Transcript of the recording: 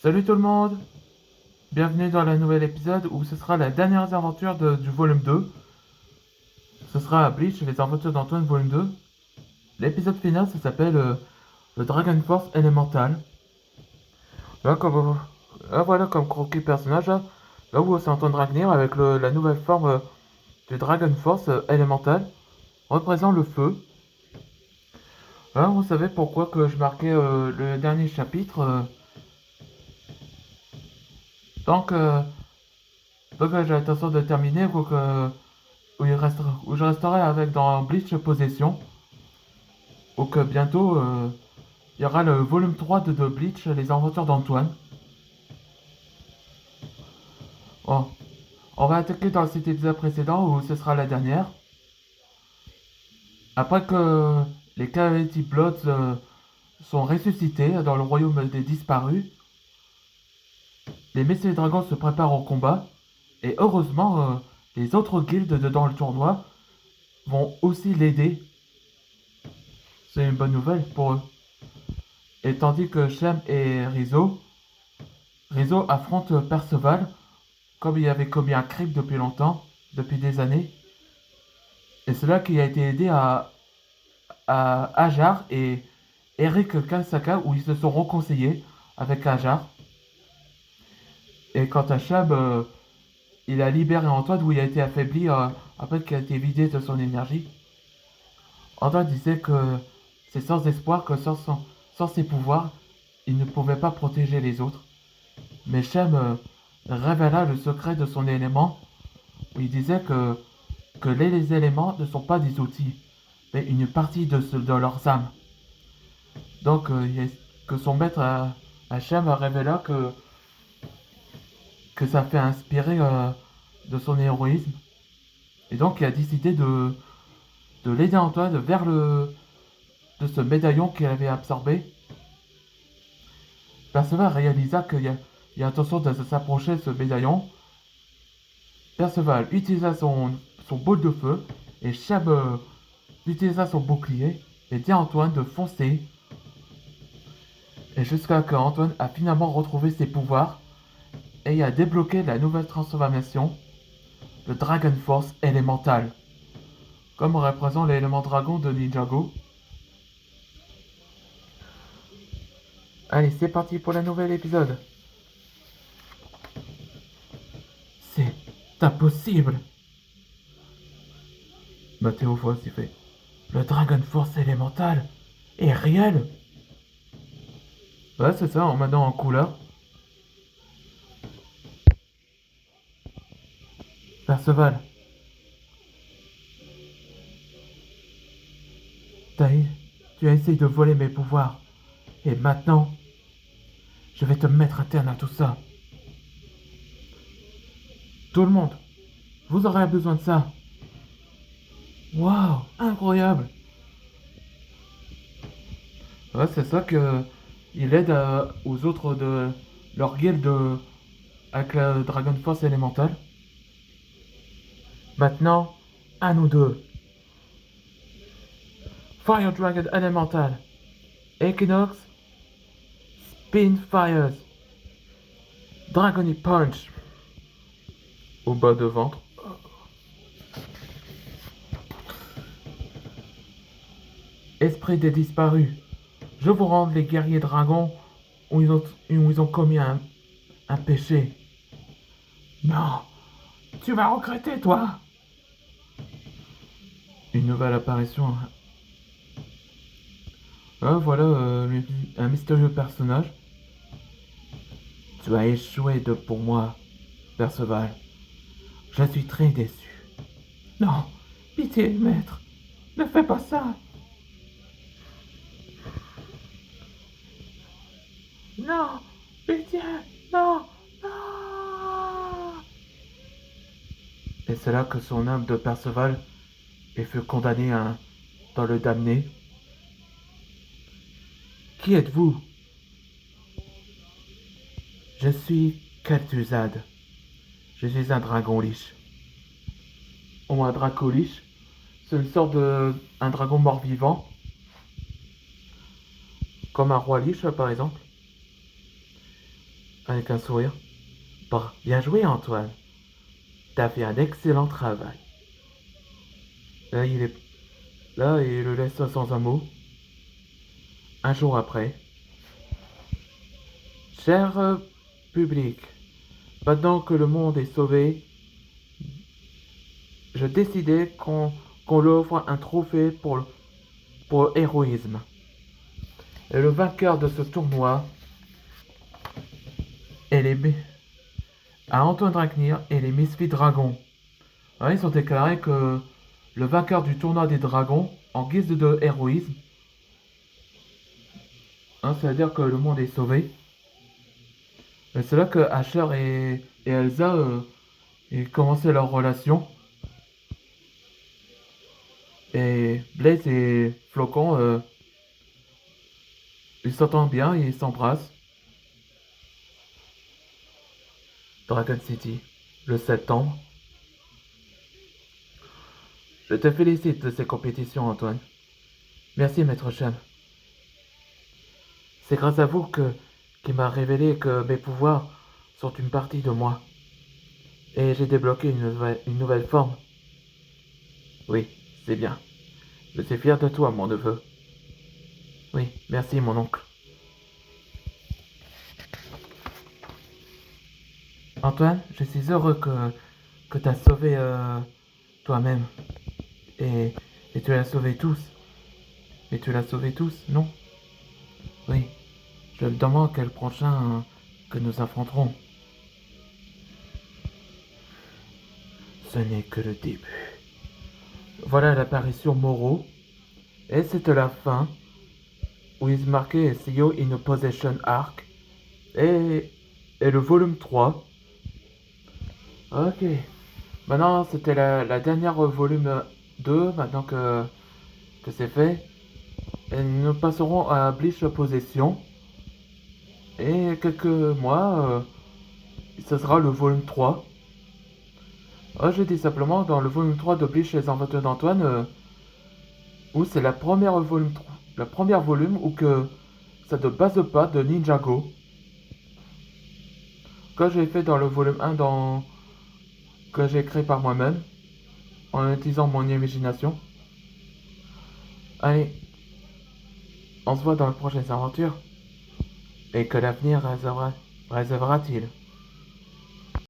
Salut tout le monde, bienvenue dans le nouvel épisode où ce sera la dernière aventure du volume 2. Ce sera Bleach, les aventures d'Antoine volume 2. L'épisode final, ça s'appelle le Dragon Force Elemental. Là, voilà comme croquis personnage, là où c'est Antoine Dragnir avec la nouvelle forme du Dragon Force Elemental, représentant le feu. Là, vous savez pourquoi que je marquais le dernier chapitre. Donc, j'ai l'intention de terminer où je resterai avec dans Bleach Possession. Ou que bientôt, il y aura le volume 3 de Bleach, les aventures d'Antoine. Bon, on va attaquer dans cet épisode précédent où ce sera la dernière. Après que les Calamity Bloods sont ressuscités dans le royaume des disparus, les messieurs et dragons se préparent au combat. Et heureusement, les autres guildes dans le tournoi vont aussi l'aider. C'est une bonne nouvelle pour eux. Et tandis que Shem et Rizzo affrontent Perceval, comme il avait commis un crime depuis longtemps, depuis des années. Et c'est là qu'il a été aidé à Ajar et Eric Kasaka, où ils se sont réconciliés avec Ajar. Et quant à Shab, il a libéré Antoine, où il a été affaibli après qu'il a été vidé de son énergie. Antoine disait que c'est sans espoir que sans ses pouvoirs, il ne pouvait pas protéger les autres. Mais Shem révéla le secret de son élément, où il disait que les éléments ne sont pas des outils, mais une partie de leurs âmes. Donc, que son maître Hachem a révélé que ça fait inspirer de son héroïsme. Et donc, il a décidé de l'aider Antoine vers de ce médaillon qu'il avait absorbé. Perceval réalisa il y a intention de s'approcher de ce médaillon. Perceval utilisa son bol de feu et Chab utilisa son bouclier et dit à Antoine de foncer. Et jusqu'à ce qu'Antoine a finalement retrouvé ses pouvoirs et a débloqué la nouvelle transformation, le Dragon Force élémental, comme représente l'élément dragon de Ninjago. Allez, c'est parti pour le nouvel épisode. C'est impossible. Mathéo Foss il fait. Le Dragon Force élémental est réel. Ouais, c'est ça, maintenant en couleur. Perceval. Tu as essayé de voler mes pouvoirs. Et maintenant, je vais te mettre un terme à tout ça. Tout le monde, vous aurez besoin de ça. Waouh, incroyable. Ouais, c'est ça que il aide aux autres de leur guilde avec la Dragon Force élémentale. Maintenant, à nous deux. Fire Dragon Elemental. Equinox. Spin Fires. Dragony Punch. Au bas de ventre. Esprit des disparus. Je vous rends les guerriers dragons où ils ont commis un péché. Non, tu vas regretter, toi. Une nouvelle apparition. Voilà un mystérieux personnage. Tu as échoué pour moi, Perceval. Je suis très déçu. Non, pitié, maître. Ne fais pas ça. Non, pitié, non, non. Et c'est là que son âme de Perceval fut condamné dans le damné. Qui êtes-vous? Je suis Kel'Thuzad. Je suis un dragon liche. Ou un draco liche. C'est une sorte un dragon mort-vivant. Comme un roi liche, par exemple. avec un sourire. Bon, bien joué, Antoine. T'as fait un excellent travail. Là, il le laisse sans un mot. Un jour après. Cher public, maintenant que le monde est sauvé, je décidais qu'on lui offre un trophée pour héroïsme. Et le vainqueur de ce tournoi est à Antoine Dragnir et les Misfits Dragons. Alors, ils ont déclaré que le vainqueur du tournoi des dragons, en guise de héroïsme, hein, c'est-à-dire que le monde est sauvé. Et c'est là que Asher et Elsa ils commençaient leur relation. Et Blaze et Flocon, ils s'entendent bien, ils s'embrassent. Dragon City, le septembre. Je te félicite de ces compétitions, Antoine. Merci, Maître Chen. C'est grâce à vous qui m'a révélé que mes pouvoirs sont une partie de moi. Et j'ai débloqué une nouvelle forme. Oui, c'est bien. Je suis fier de toi, mon neveu. Oui, merci, mon oncle. Antoine, je suis heureux que tu as sauvé toi-même. Et, et tu l'as sauvé tous. Et tu l'as sauvé tous, non? Oui. Je me demande quel prochain que nous affronterons. Ce n'est que le début. Voilà l'apparition Moro. Et c'était la fin. Où il marquait CEO in Possession Arc. Et le volume 3. Ok. Maintenant, c'était la dernière volume 2. Maintenant que c'est fait. Et nous passerons à Bleach Possession. Et quelques mois, ce sera le volume 3. Je dis simplement, dans le volume 3 de Bleach les Aventures d'Antoine, où c'est la première volume où que ça ne base pas de Ninjago. Que j'ai fait dans le volume 1 que j'ai créé par moi-même, en utilisant mon imagination. Allez, on se voit dans les prochaines aventures. Et que l'avenir réservera-t-il.